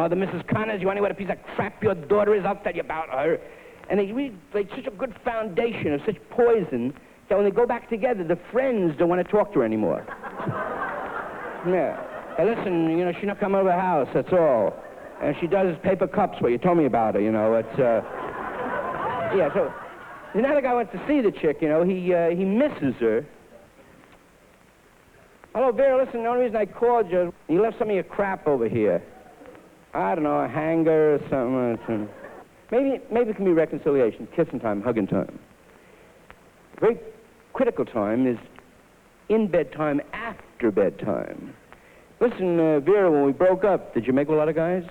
Mother, Mrs. Connors, you want to know what a piece of crap your daughter is? I'll tell you about her. And they really laid such a good foundation of such poison that when they go back together, the friends don't want to talk to her anymore. Yeah. Hey, listen, you know, she's not coming over the house, that's all. And she does paper cups, what you told me about her, you know. It's, yeah, so now the guy went to see the chick, you know. He misses her. Hello, Vera, listen, the only reason I called you, you left some of your crap over here. I don't know, a hanger or something. Maybe it can be reconciliation, kissing time, hugging time. A very critical time is in bedtime, after bedtime. Listen, Vera, when we broke up, did you make a lot of guys?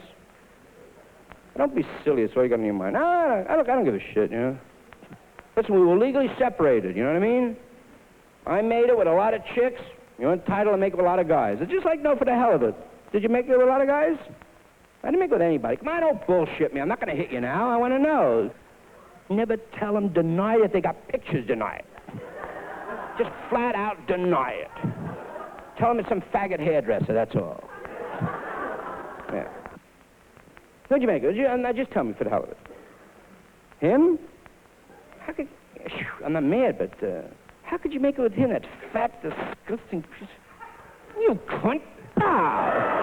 Don't be silly, that's all you got in your mind. No, I don't give a shit, you know. Listen, we were legally separated, you know what I mean? I made it with a lot of chicks. You're entitled to make it with a lot of guys. It's just like, no, for the hell of it. Did you make it with a lot of guys? I didn't make it with anybody. Come on, don't bullshit me. I'm not going to hit you now. I want to know. Never tell them deny it. They got pictures, deny it. Just flat out deny it. Tell them it's some faggot hairdresser, that's all. Yeah. Who'd you make it? Now, just tell me for the hell of it. Him? How could... I'm not mad, but, how could you make it with him, that fat, disgusting piece? You cunt. Ah!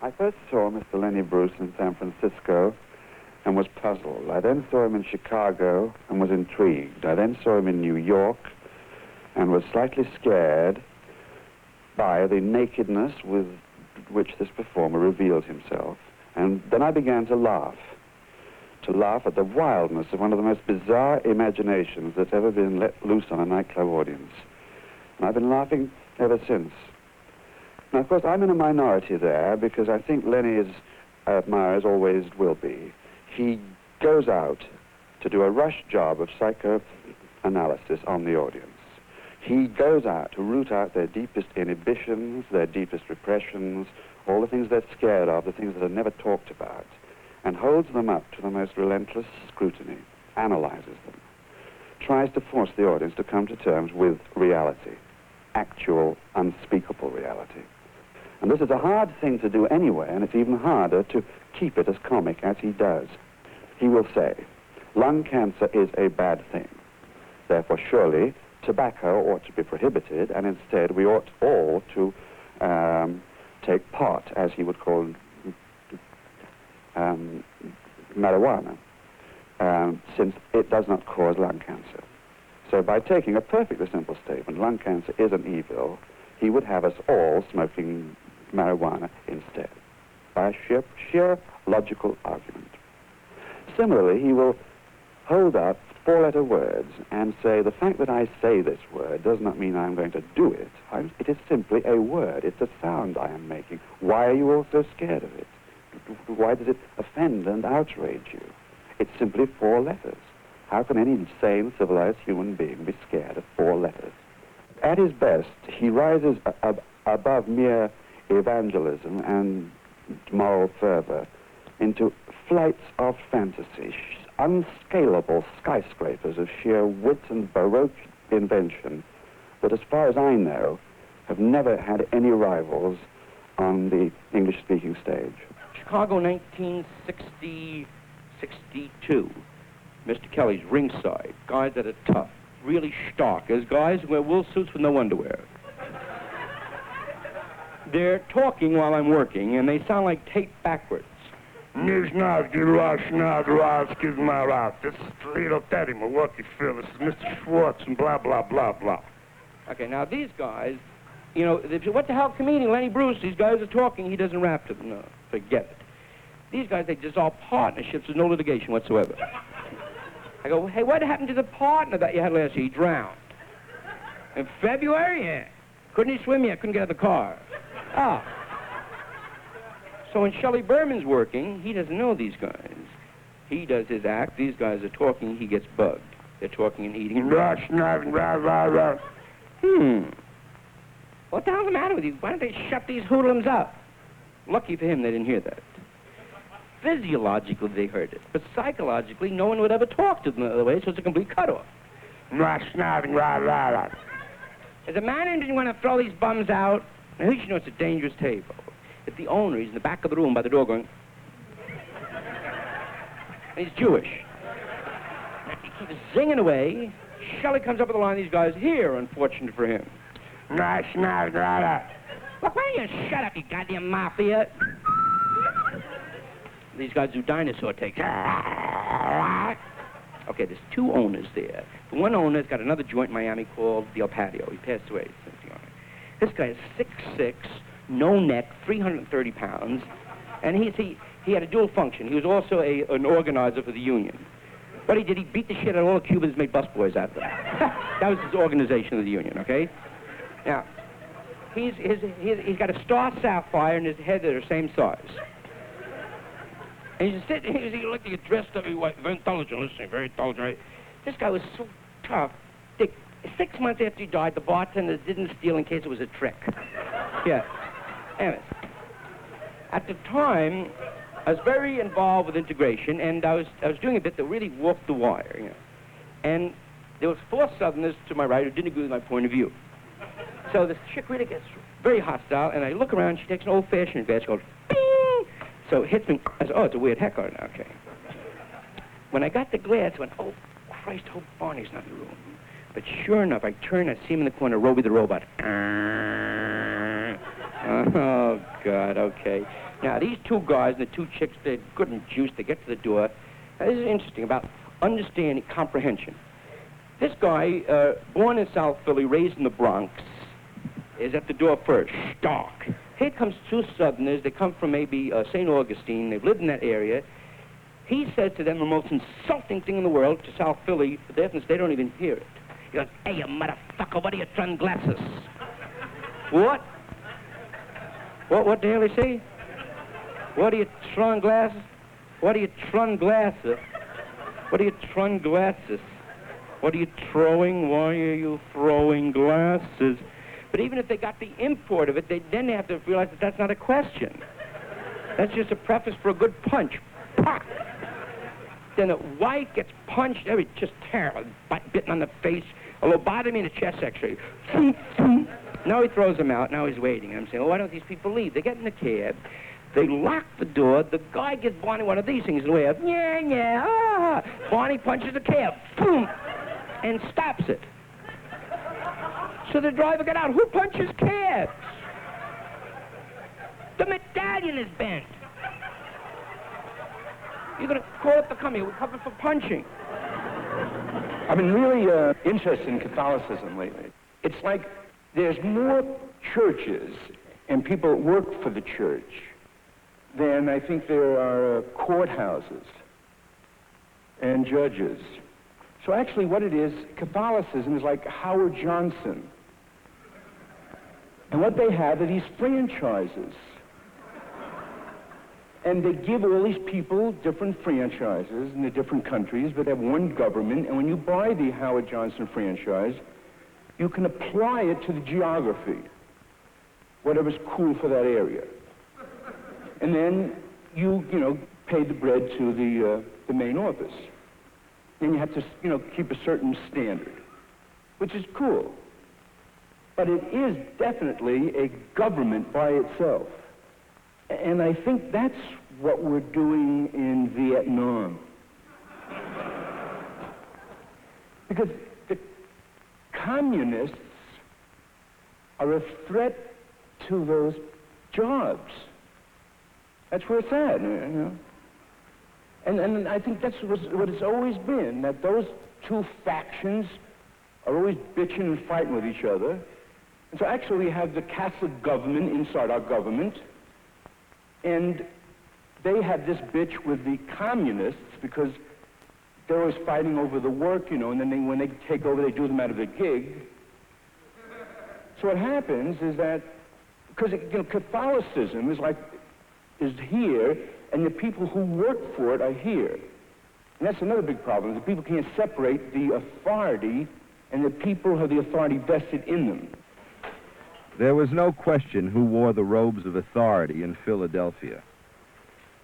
I first saw Mr. Lenny Bruce in San Francisco and was puzzled. I then saw him in Chicago and was intrigued. I then saw him in New York and was slightly scared by the nakedness with which this performer revealed himself. And then I began to laugh at the wildness of one of the most bizarre imaginations that's ever been let loose on a nightclub audience. And I've been laughing ever since. Now, of course, I'm in a minority there because I think Lenny is, admirers always will be. He goes out to do a rush job of psychoanalysis on the audience. He goes out to root out their deepest inhibitions, their deepest repressions, all the things they're scared of, the things that are never talked about, and holds them up to the most relentless scrutiny, analyzes them, tries to force the audience to come to terms with reality, actual, unspeakable reality. And this is a hard thing to do anyway, and it's even harder to keep it as comic as he does. He will say, lung cancer is a bad thing. Therefore, surely, tobacco ought to be prohibited, and instead we ought all to take pot, as he would call marijuana, since it does not cause lung cancer. So by taking a perfectly simple statement, lung cancer is an evil, he would have us all smoking marijuana instead, by a sheer logical argument. Similarly, he will hold up four-letter words and say, the fact that I say this word does not mean I'm going to do it. It is simply a word. It's a sound I am making. Why are you all so scared of it? Why does it offend and outrage you? It's simply four letters. How can any sane, civilized human being be scared of four letters? At his best, he rises above mere evangelism and moral fervor into flights of fantasy, unscalable skyscrapers of sheer wit and baroque invention that, as far as I know, have never had any rivals on the English-speaking stage. Chicago, 1962. Mr. Kelly's ringside. Guys that are tough, really stark. There's guys who wear wool suits with no underwear. They're talking while I'm working, and they sound like tape backwards. This is Toledo Teddy, Milwaukee, Phil. This is Mr. Schwartz, and blah, blah, blah, blah. Okay, now these guys, you know, what the hell comedian, Lenny Bruce, these guys are talking, he doesn't rap to them. No, forget it. These guys, they dissolve partnerships with no litigation whatsoever. I go, hey, what happened to the partner that you had last year? He drowned. In February? Yeah. Couldn't he swim? Yeah, couldn't get out of the car. Ah. So when Shelley Berman's working, he doesn't know these guys. He does his act, these guys are talking, he gets bugged. They're talking and eating. Rah, rah, rah, rah. What the hell's the matter with you? Why don't they shut these hoodlums up? Lucky for him, they didn't hear that. Physiologically, they heard it. But psychologically, no one would ever talk to them the other way, so it's a complete cutoff. Rah, rah, rah, rah. Is the manager going to throw these bums out? Now, he should know it's a dangerous table. If the owner is in the back of the room by the door going, and he's Jewish. Now, he keeps zinging away. Shelley comes up with the line, these guys here, unfortunate for him. Look, why don't you shut up, you goddamn mafia? These guys do dinosaur takes. Okay, there's two owners there. The one owner's got another joint in Miami called the El Patio. He passed away since the owner. This guy is 6'6", no neck, 330 pounds, and he had a dual function. He was also an organizer for the union. What he did, he beat the shit out of all the Cubans, made busboys out of them. That was his organization of the union, okay? Now, he's got a star sapphire in his head that are the same size. And he's sitting here, he looked like he dressed up, very intelligent, listening, very intelligent. Right? This guy was so tough. 6 months after he died, the bartender didn't steal in case it was a trick. Yeah. Anyways, at the time, I was very involved with integration, and I was doing a bit that really walked the wire, you know. And there was 4 Southerners to my right who didn't agree with my point of view. So this chick really gets very hostile, and I look around, she takes an old-fashioned glass, goes, bing! So it hits me, I said, oh, it's a weird heckler now, okay. When I got the glass, I went, oh, Christ, hope Barney's not in the room. But sure enough, I turned, I see him in the corner, Roby the robot. Oh, God, okay. Now, these two guys and the two chicks, they're good and juiced. They get to the door. Now, this is interesting about understanding, comprehension. This guy, born in South Philly, raised in the Bronx, is at the door first, stark. Here comes 2 Southerners. They come from maybe St. Augustine. They've lived in that area. He says to them the most insulting thing in the world to South Philly, but they don't even hear it. He goes, hey, you motherfucker, what are you trying glasses? What? What the hell did he say? What are you trying glasses? What are you trying glasses? What are you trying glasses? What are you throwing? Why are you throwing glasses? But even if they got the import of it, then they have to realize that that's not a question. That's just a preface for a good punch. Pop! Then a white gets punched, every just terrible, bitten on the face, a lobotomy and a chest x-ray. Now he throws them out, now he's waiting. And I'm saying, oh, why don't these people leave? They get in the cab, they lock the door, the guy gives Barney one of these things in the way of, yeah, ah! Barney punches the cab, boom, and stops it. So the driver got out. Who punches cabs? The medallion is bent. You're going to call it the company. We're covered for punching. I've been really interested in Catholicism lately. It's like there's more churches and people that work for the church than I think there are courthouses and judges. So actually what it is, Catholicism is like Howard Johnson. And what they have are these franchises. And they give all these people different franchises in the different countries, but they have one government. And when you buy the Howard Johnson franchise, you can apply it to the geography, whatever's cool for that area. And then you pay the bread to the main office. Then you have to, keep a certain standard, which is cool. But it is definitely a government by itself. And I think that's what we're doing in Vietnam. Because the communists are a threat to those jobs. That's where it's at, And I think that's what it's always been, that those two factions are always bitching and fighting with each other. And so actually we have the Catholic government inside our government, and they have this bitch with the communists because they're always fighting over the work, and then when they take over, they do them out of their gig. So what happens is that, because Catholicism is here, and the people who work for it are here. And that's another big problem. The people can't separate the authority and the people who have the authority vested in them. There was no question who wore the robes of authority in Philadelphia.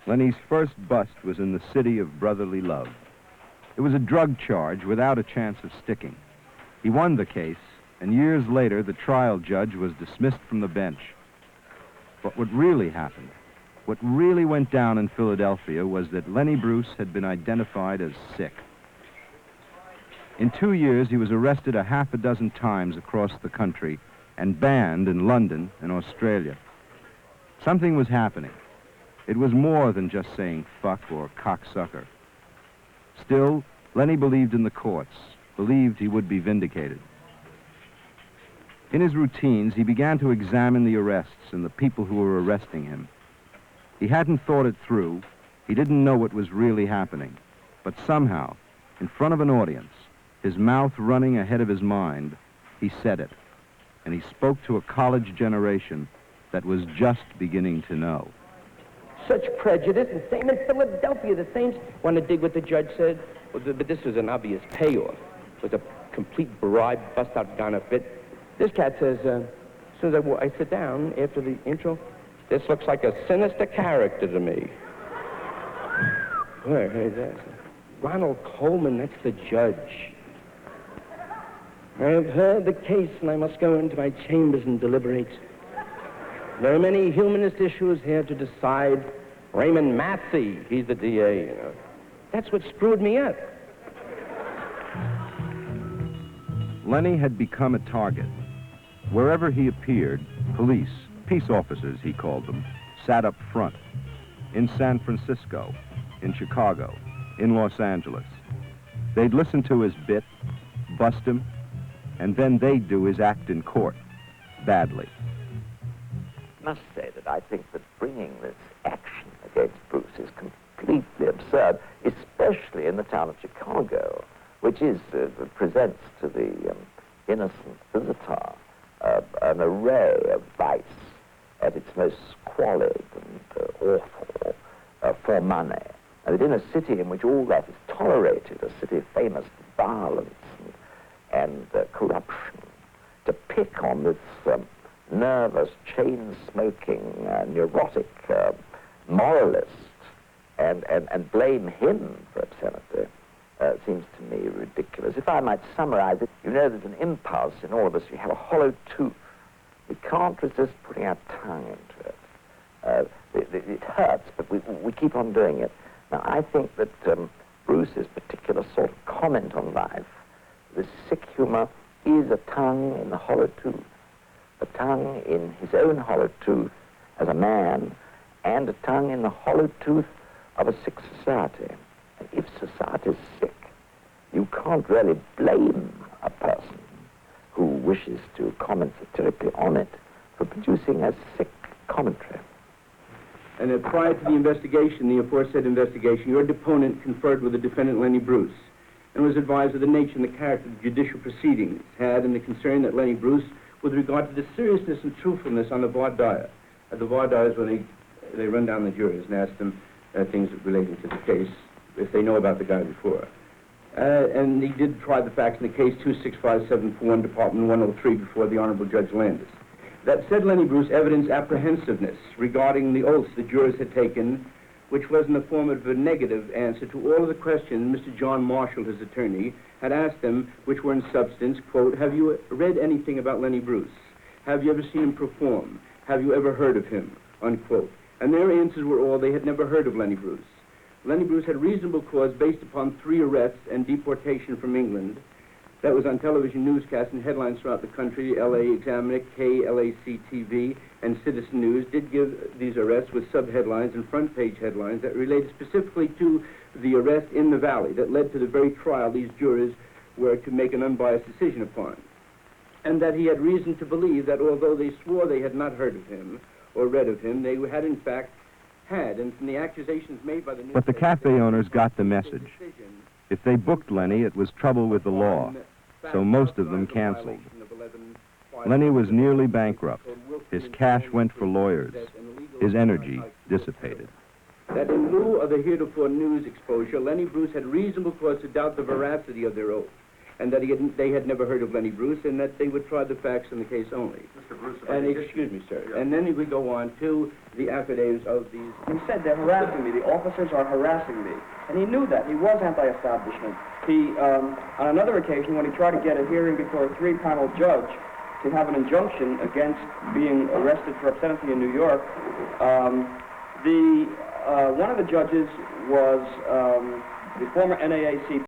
Lenny's first bust was in the city of brotherly love. It was a drug charge without a chance of sticking. He won the case, and years later, the trial judge was dismissed from the bench. But what really happened, what really went down in Philadelphia was that Lenny Bruce had been identified as sick. In 2 years, he was arrested a half a dozen times across the country and banned in London and Australia. Something was happening. It was more than just saying fuck or cocksucker. Still, Lenny believed in the courts, believed he would be vindicated. In his routines, he began to examine the arrests and the people who were arresting him. He hadn't thought it through. He didn't know what was really happening. But somehow, in front of an audience, his mouth running ahead of his mind, he said it. And he spoke to a college generation that was just beginning to know. Such prejudice, and same in Philadelphia. The same. Want to dig what the judge said? Well, but this was an obvious payoff. It was a complete bribe, bust-out counterfeit. This cat says, as soon as I sit down after the intro, this looks like a sinister character to me. Where is that? Ronald Coleman, that's the judge. I have heard the case, and I must go into my chambers and deliberate. There are many humanist issues here to decide. Raymond Massey, he's the DA, you know. That's what screwed me up. Lenny had become a target. Wherever he appeared, police, peace officers, he called them, sat up front. In San Francisco, in Chicago, in Los Angeles. They'd listen to his bit, bust him, and then they'd do his act in court, badly. I must say that I think that bringing this action against Bruce is completely absurd, especially in the town of Chicago, which presents to the innocent visitor an array of vice at its most squalid and awful for money. And in a city in which all that is tolerated, a city famous for violence and corruption, to pick on this nervous, chain-smoking, neurotic moralist and blame him for obscenity seems to me ridiculous. If I might summarize it, you know there's an impulse in all of us. We have a hollow tooth. We can't resist putting our tongue into it. It hurts, but we keep on doing it. Now, I think that Bruce's particular sort of comment on life, this sick humor, is a tongue in the hollow tooth. A tongue in his own hollow tooth as a man, and a tongue in the hollow tooth of a sick society. And if society is sick, you can't really blame a person who wishes to comment satirically on it for producing a sick commentary. And prior to the investigation, the aforesaid investigation, your deponent conferred with the defendant, Lenny Bruce, and was advised of the nature and the character of the judicial proceedings had and the concern that Lenny Bruce, with regard to the seriousness and truthfulness on the voir dire. At the voir dire is when they run down the jurors and ask them things relating to the case, if they know about the guy before. And he did try the facts in the case 26571, Department 103, before the Honorable Judge Landis. That said, Lenny Bruce evidenced apprehensiveness regarding the oaths the jurors had taken, which was in the form of a negative answer to all of the questions Mr. John Marshall, his attorney, had asked them, which were in substance, quote, have you read anything about Lenny Bruce? Have you ever seen him perform? Have you ever heard of him? Unquote. And their answers were all they had never heard of Lenny Bruce. Lenny Bruce had reasonable cause based upon 3 arrests and deportation from England. That was on television newscasts and headlines throughout the country. L.A. Examiner, KLAC-TV, and Citizen News did give these arrests with sub-headlines and front-page headlines that related specifically to the arrest in the Valley that led to the very trial these jurors were to make an unbiased decision upon. And that he had reason to believe that although they swore they had not heard of him or read of him, they had in fact had, and from the accusations made by the news... But the cafe owners got the message. If they booked Lenny, it was trouble with the law, so most of them canceled. Lenny was nearly bankrupt. His cash went for lawyers. His energy dissipated. That in lieu of the heretofore news exposure, Lenny Bruce had reasonable cause to doubt the veracity of their oath, and that they had never heard of Lenny Bruce, and that they would try the facts in the case only. Mr. Bruce, And excuse me, sir. Yeah. And then we go on to the affidavits of these. He said they're harassing me. The officers are harassing me. And he knew that. He was anti-establishment. He, on another occasion, when he tried to get a hearing before a three-panel judge to have an injunction against being arrested for obscenity in New York, one of the judges was the former NAACP